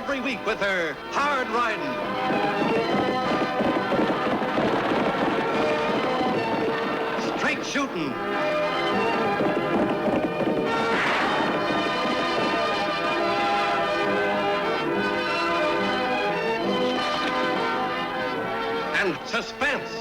every week with her hard riding. Straight shooting. And suspense.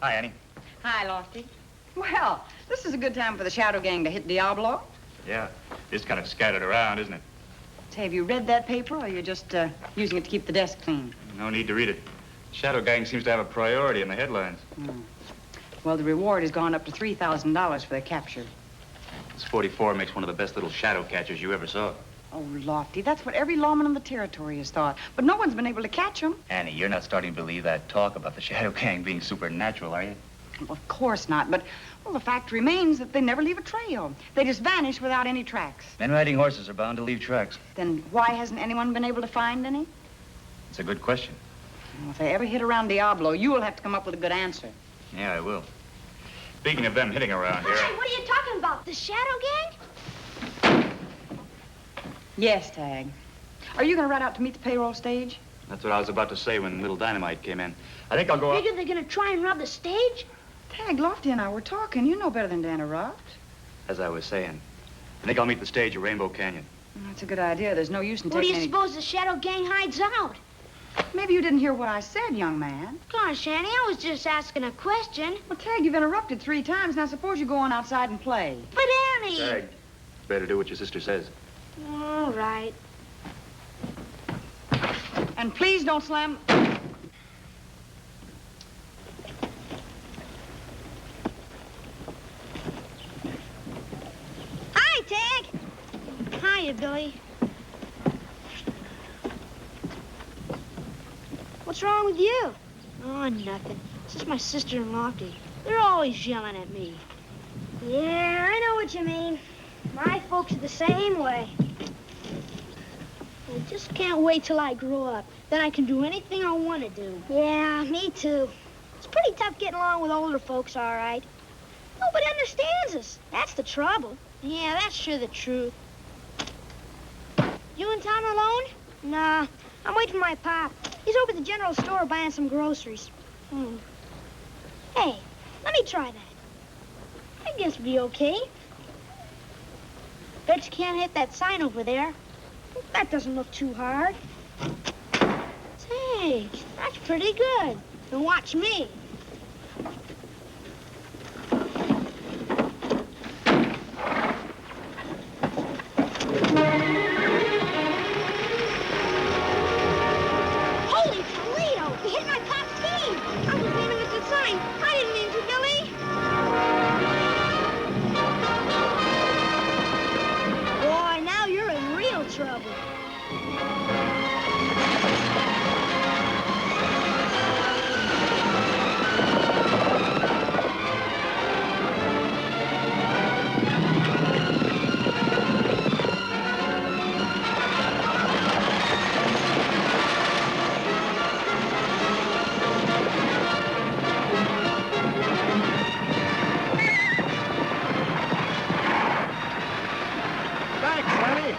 Hi, Annie. Hi, Lofty. Well, this is a good time for the Shadow Gang to hit Diablo. Yeah, it's kind of scattered around, isn't it? Say, have you read that paper, or you're just using it to keep the desk clean? No need to read it. Shadow Gang seems to have a priority in the headlines. Well, the reward has gone up to $3,000 for their capture. This 44 makes one of the best little shadow catchers you ever saw. Oh, Lofty, that's what every lawman on the territory has thought. But no one's been able to catch them. Annie, you're not starting to believe that talk about the Shadow Gang being supernatural, are you? Well, of course not, but, well, the fact remains that they never leave a trail. They just vanish without any tracks. Men riding horses are bound to leave tracks. Then why hasn't anyone been able to find any? It's a good question. Well, if they ever hit around Diablo, you will have to come up with a good answer. Yeah, I will. Speaking of them hitting around here... Hey, what are you talking about? The Shadow Gang? Yes, Tagg. Are you going to ride out to meet the payroll stage? That's what I was about to say when Little Dynamite came in. I think I'll go up... Figure they're going to try and rob the stage? Tagg, Lofty and I were talking. You know better than to interrupt. As I was saying, I think I'll meet the stage at Rainbow Canyon. That's a good idea. There's no use in Where do taking you suppose the Shadow Gang hides out? Maybe you didn't hear what I said, young man. Gosh, Annie, I was just asking a question. Well, Tagg, you've interrupted 3 times. Now, suppose you go on outside and play. But, Annie... Tagg, better do what your sister says. All right. And please don't slam... Hi, Tagg. Hiya, Billy. What's wrong with you? Oh, nothing. It's just my sister and Lofty. They're always yelling at me. Yeah, I know what you mean. My folks are the same way. I just can't wait till I grow up. Then I can do anything I want to do. Yeah, me too. It's pretty tough getting along with older folks, all right. Nobody understands us. That's the trouble. Yeah, that's sure the truth. You in town alone? Nah, I'm waiting for my pop. He's over at the general store buying some groceries. Hey, let me try that. I guess it'll be okay. Bet you can't hit that sign over there. That doesn't look too hard. Say, that's pretty good. Now watch me. Holy Toledo! You hit my pop's team! I was aiming at the sign. I didn't mean to, Billy. Boy, now you're in real trouble. Thanks, Lenny.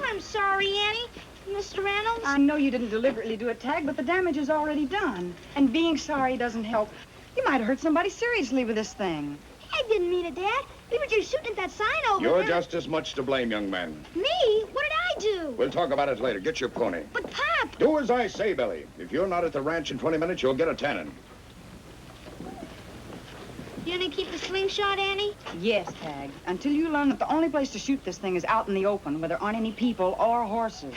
I'm sorry, Annie. Mr. Reynolds? I know you didn't deliberately do it, Tagg, but the damage is already done. And being sorry doesn't help. You might have hurt somebody seriously with this thing. I didn't mean it, Dad. We were just shooting at that sign over You're there. just as much to blame, young man. Me? What did I do? We'll talk about it later. Get your pony. But, Pop... Do as I say, Billy. If you're not at the ranch in 20 minutes, you'll get a tannin. You gonna keep the slingshot, Annie? Yes, Tagg. Until you learn that the only place to shoot this thing is out in the open, where there aren't any people or horses.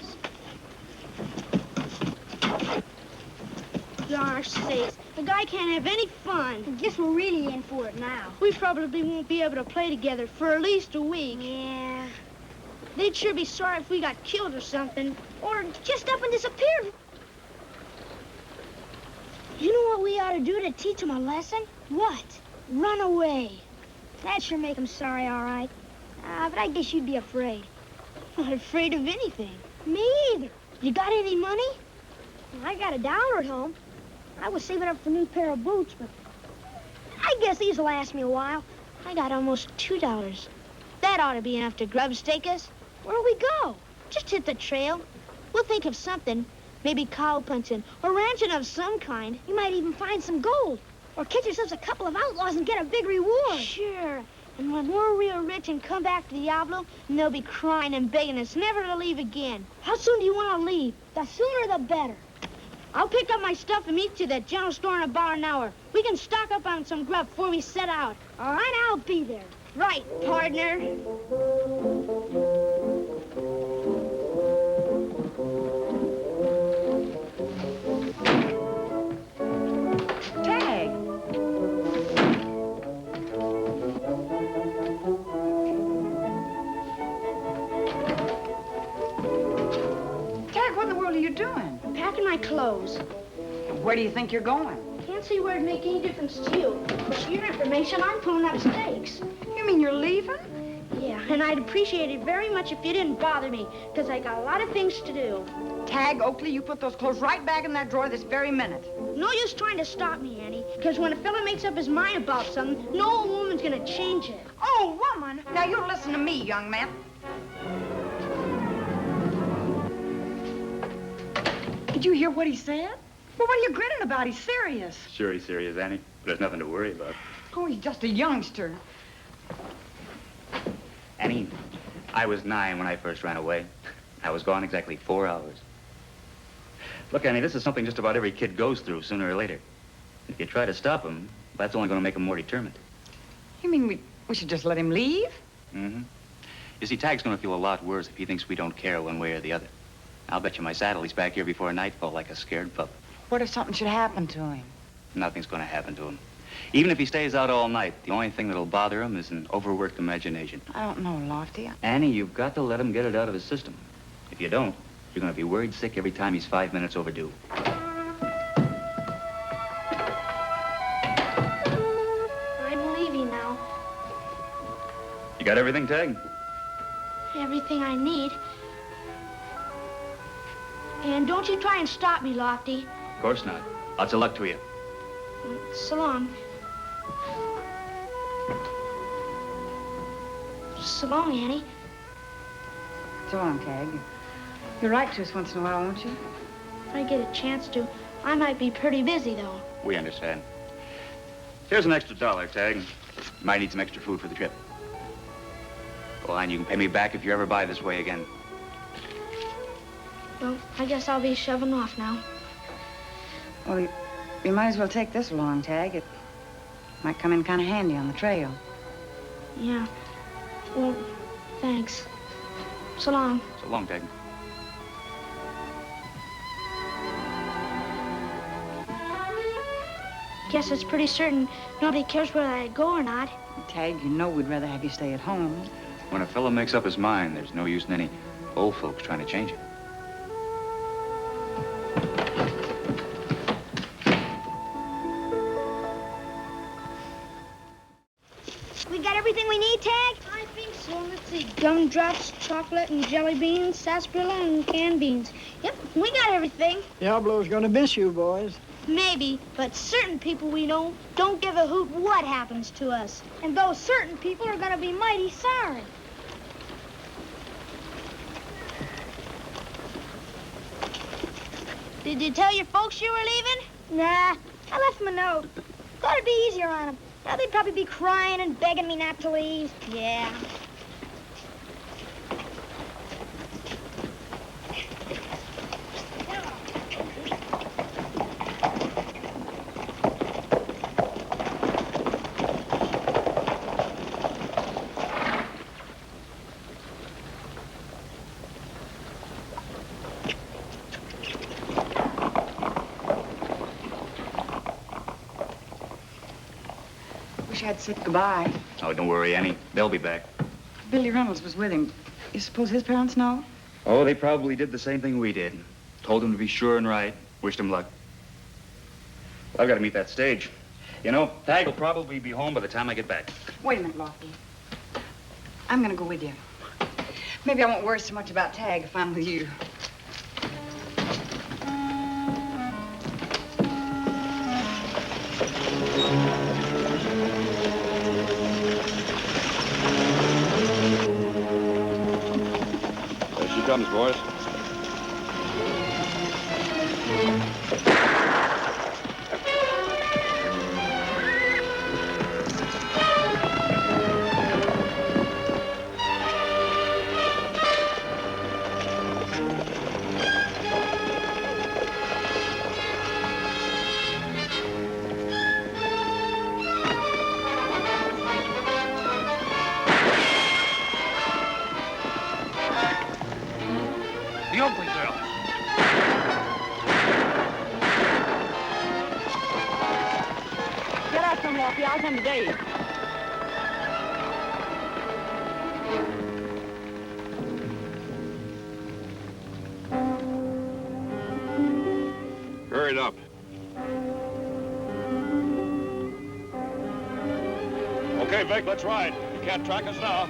Gosh sakes, the guy can't have any fun. I guess we're really in for it now. We probably won't be able to play together for at least a week. Yeah. They'd sure be sorry if we got killed or something. Or just up and disappeared. You know what we ought to do to teach them a lesson? What? Run away. That sure make them sorry, all right. But I guess you'd be afraid. I'm not afraid of anything. Me either. You got any money? I got $1 at home. I was saving up for a new pair of boots, but I guess these will last me a while. I got almost $2. That ought to be enough to grub stake us. Where'll we go? Just hit the trail. We'll think of something. Maybe cow punching or ranching of some kind. You might even find some gold. Or catch yourselves a couple of outlaws and get a big reward. Sure. And when we're real rich and come back to Diablo, they'll be crying and begging us never to leave again. How soon do you want to leave? The sooner the better. I'll pick up my stuff and meet you at that general store in about an hour. We can stock up on some grub before we set out. All right, I'll be there. Right, partner. Tagg! Tagg, what in the world are you doing? I'm packing my clothes. Where do you think you're going? Can't see where it'd make any difference to you. But for your information, I'm pulling up stakes. You mean you're leaving? Yeah, and I'd appreciate it very much if you didn't bother me, because I got a lot of things to do. Tagg, Oakley, you put those clothes right back in that drawer this very minute. No use trying to stop me, Annie, because when a fella makes up his mind about something, no old woman's gonna change it. Oh, woman! Now, you listen to me, young man. Did you hear what he said? Well, what are you grinning about? He's serious. Sure he's serious, Annie, but there's nothing to worry about. Oh, he's just a youngster. Annie, I was 9 when I first ran away. I was gone exactly 4 hours. Look, Annie, this is something just about every kid goes through sooner or later. If you try to stop him, that's only going to make him more determined. You mean we should just let him leave? Mm-hmm. You see, Tagg's going to feel a lot worse if he thinks we don't care one way or the other. I'll bet you my saddle he's back here before nightfall like a scared pup. What if something should happen to him? Nothing's going to happen to him. Even if he stays out all night, the only thing that'll bother him is an overworked imagination. I don't know, Lofty. Annie, you've got to let him get it out of his system. If you don't, you're going to be worried sick every time he's 5 minutes overdue. I'm leaving now. You got everything, Tagg? Everything I need. And don't you try and stop me, Lofty. Of course not. Lots of luck to you. So long. So long, Annie. So long, Tagg. You'll write to us once in a while, won't you? If I get a chance to, I might be pretty busy, though. We understand. Here's an extra $1, Tagg. You might need some extra food for the trip. Go on, you can pay me back if you ever buy this way again. Well, I guess I'll be shoving off now. Well, you might as well take this along, Tagg. It might come in kind of handy on the trail. Yeah. Well, thanks. So long. So long, Tagg. Guess it's pretty certain nobody cares whether I go or not. Tagg, you know we'd rather have you stay at home. When a fellow makes up his mind, there's no use in any old folks trying to change it. We got everything we need, Tagg? I think so. Let's see. Gumdrops, chocolate, and jelly beans, sarsaparilla, and canned beans. Yep, we got everything. Diablo's gonna miss you, boys. Maybe, but certain people we know don't give a hoot what happens to us. And those certain people are gonna be mighty sorry. Did you tell your folks you were leaving? Nah, I left them a note. Thought it'd be easier on them. Now they'd probably be crying and begging me not to leave. Yeah. wish I'd said goodbye. Oh, don't worry, Annie. They'll be back. Billy Reynolds was with him. You suppose his parents know? Oh, they probably did the same thing we did. Told him to be sure and right. Wished him luck. Well, I've got to meet that stage. You know, Tagg will probably be home by the time I get back. Wait a minute, Lofty. I'm gonna go with you. Maybe I won't worry so much about Tagg if I'm with you. There she comes, boys. The Oakley girl. Get out some, Lofty. I'll come today. Hurry it up. Okay, Vic, let's ride. You can't track us now.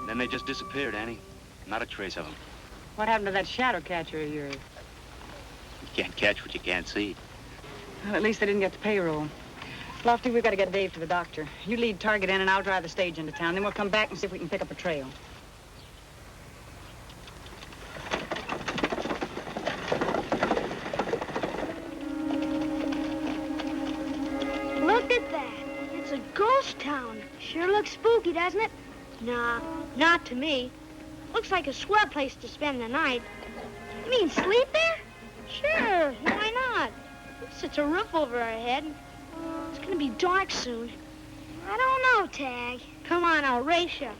Then they just disappeared, Annie. Not a trace of them. What happened to that shadow catcher of yours? You can't catch what you can't see. Well, at least they didn't get the payroll. Lofty, we've got to get Dave to the doctor. You lead Target in and I'll drive the stage into town. Then we'll come back and see if we can pick up a trail. Look at that. It's a ghost town. Sure looks spooky, doesn't it? Nah, not to me. Looks like a swell place to spend the night. You mean sleep there? Sure, why not? It's a roof over our head. It's gonna be dark soon. I don't know, Tagg. Come on, I'll race you.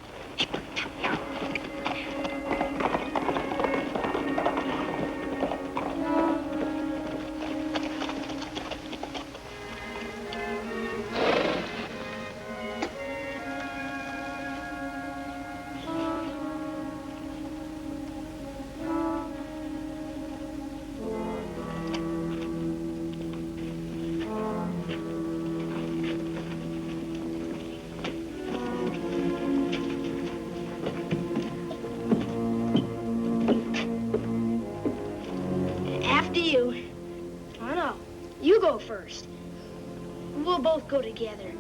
You go first. We'll both go together.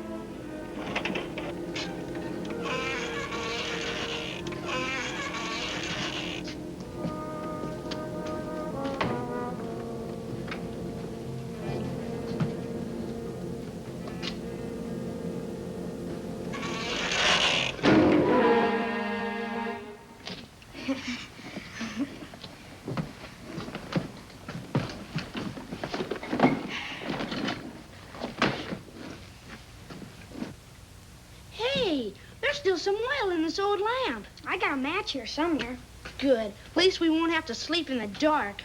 Still some oil in this old lamp. I got a match here somewhere. Good. At least we won't have to sleep in the dark.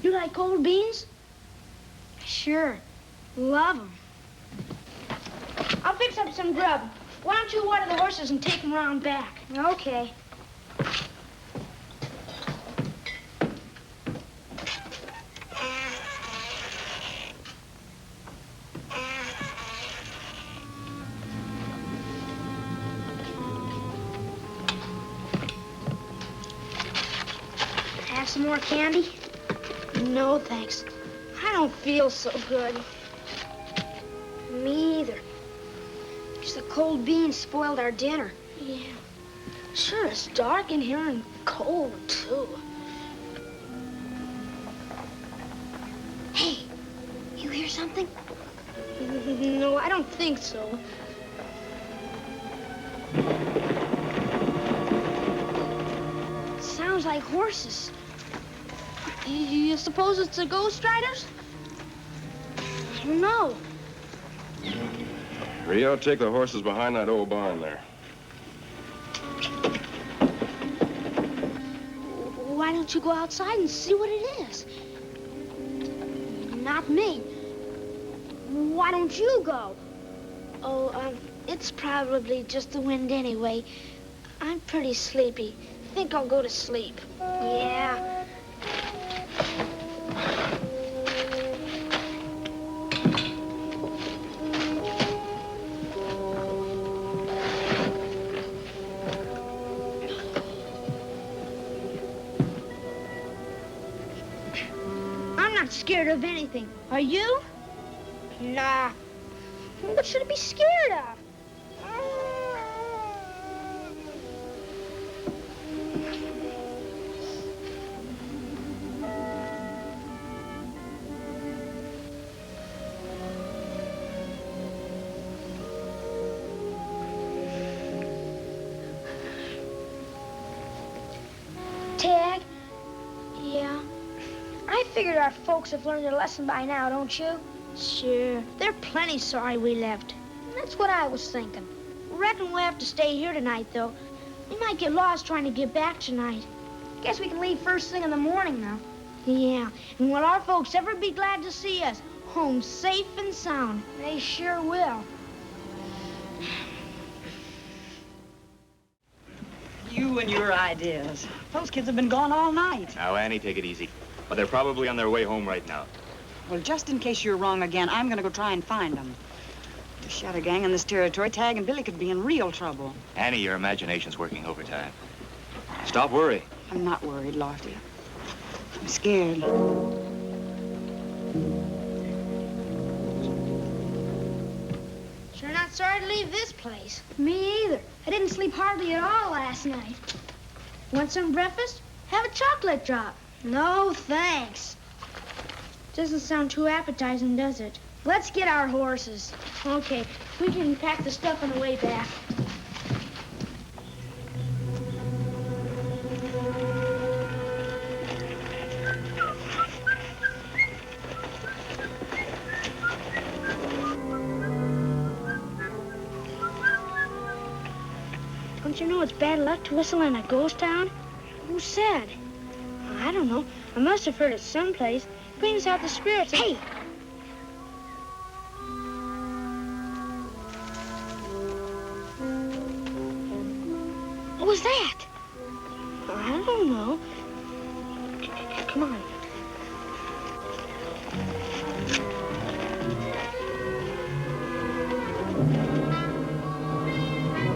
You like cold beans? Sure. Love them. I'll fix up some grub. Why don't you water the horses and take them around back? Okay. Have some more candy? No, thanks. I don't feel so good. Me either. Just the cold beans spoiled our dinner. Yeah. Sure, it's dark in here and cold, too. Hey, something? No, I don't think so. Sounds like horses. You suppose it's the Ghost Riders? I don't know. Rio, take the horses behind that old barn there. Why don't you go outside and see what it is? Not me. Why don't you go? Oh, it's probably just the wind anyway. I'm pretty sleepy. Think I'll go to sleep. Yeah. I'm not scared of anything. Are you? Nah. What should I be scared of? Tag? Yeah. I figured our folks have learned their lesson by now, don't you? Sure. They're plenty sorry we left. That's what I was thinking. Reckon we'll have to stay here tonight, though. We might get lost trying to get back tonight. Guess we can leave first thing in the morning now. Yeah, and will our folks ever be glad to see us home safe and sound? They sure will. You and your ideas. Those kids have been gone all night. Now, Annie, take it easy. But they're probably on their way home right now. Well, just in case you're wrong again, I'm gonna go try and find them. The shadow gang in this territory, Tagg and Billy could be in real trouble. Annie, your imagination's working overtime. Stop worrying. I'm not worried, Lofty. I'm scared. Sure not sorry to leave this place. Me either. I didn't sleep hardly at all last night. Want some breakfast? Have a chocolate drop. No, thanks. Doesn't sound too appetizing, does it? Let's get our horses. Okay, we can pack the stuff on the way back. Don't you know it's bad luck to whistle in a ghost town? Who said? I don't know. I must have heard it someplace. Brings out the spirits. Hey! What was that? I don't know. Come on.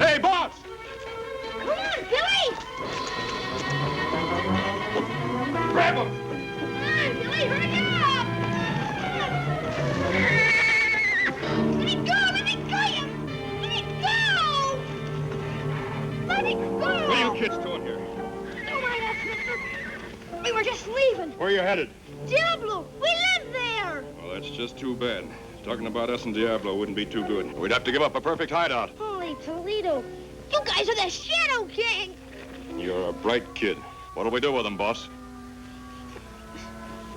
Hey, boss! Come on, Billy! Grab him! Come on, Billy, hurry up! Let me go! Let me go, you! Let me go! Let me go! What are you kids doing here? Don't mind us, mister. We were just leaving. Where are you headed? Diablo, we live there! Well, that's just too bad. Talking about us and Diablo wouldn't be too good. We'd have to give up a perfect hideout. Holy Toledo. You guys are the Shadow Gang! You're a bright kid. What'll we do with them, boss?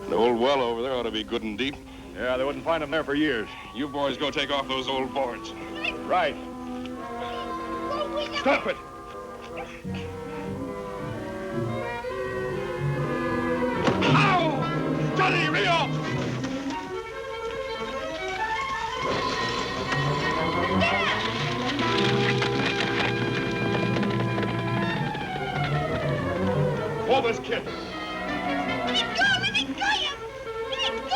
The old well over there ought to be good and deep. Yeah, they wouldn't find them there for years. You boys go take off those old boards. Right. Stop it! Ow! Steady, Rio! Pull this kid. Let me go! Let me go, you! Let me go!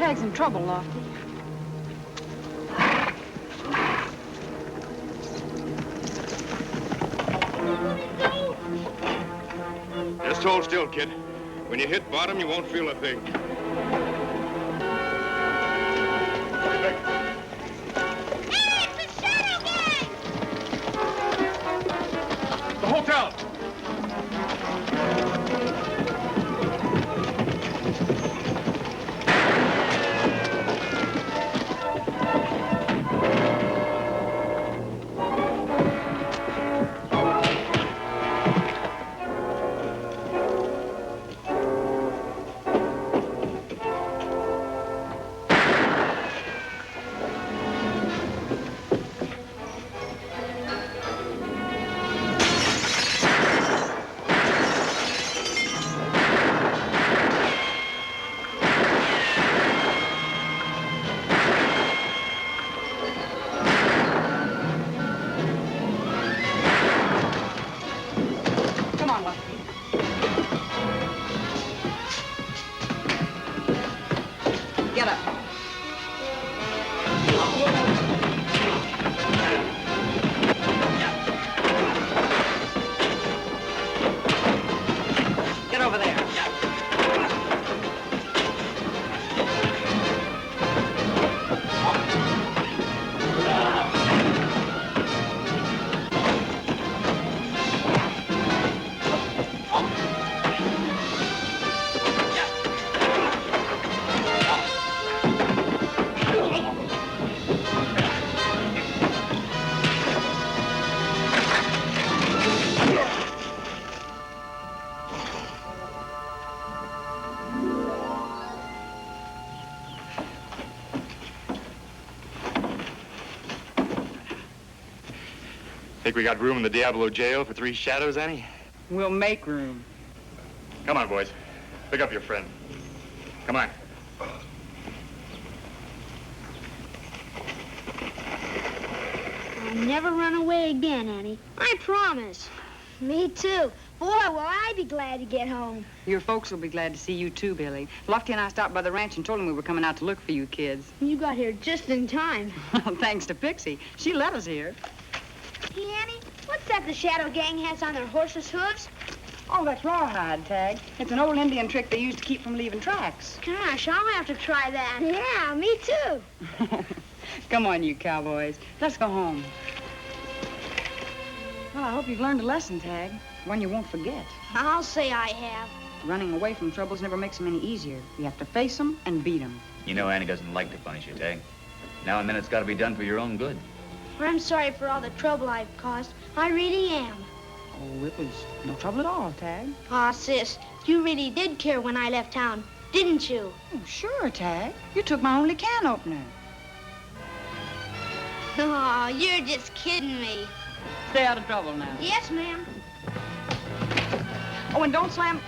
Tagg's in trouble, Lofty. Just hold still, kid. When you hit bottom, you won't feel a thing. Hey, it's the Shadow Gang! The hotel! Come on, Lofty. Get up. Get over there. Think we got room in the Diablo jail for 3 shadows, Annie? We'll make room. Come on, boys. Pick up your friend. Come on. I'll never run away again, Annie. I promise. Me too. Boy, will I be glad to get home. Your folks will be glad to see you too, Billy. Lofty and I stopped by the ranch and told them we were coming out to look for you kids. You got here just in time. Thanks to Pixie. She let us here. Hey, Annie, what's that the Shadow Gang has on their horses' hooves? Oh, that's rawhide, Tagg. It's an old Indian trick they used to keep from leaving tracks. Gosh, I'll have to try that. Yeah, me too. Come on, you cowboys. Let's go home. Well, I hope you've learned a lesson, Tagg. One you won't forget. I'll say I have. Running away from troubles never makes them any easier. You have to face them and beat them. You know Annie doesn't like to punish you, Tagg. Now and then it's got to be done for your own good. I'm sorry for all the trouble I've caused. I really am. Oh, it was no trouble at all, Tagg. Aw, sis, you really did care when I left town, didn't you? Oh, sure, Tagg. You took my only can opener. Oh, you're just kidding me. Stay out of trouble now. Yes, ma'am. Oh, and don't slam.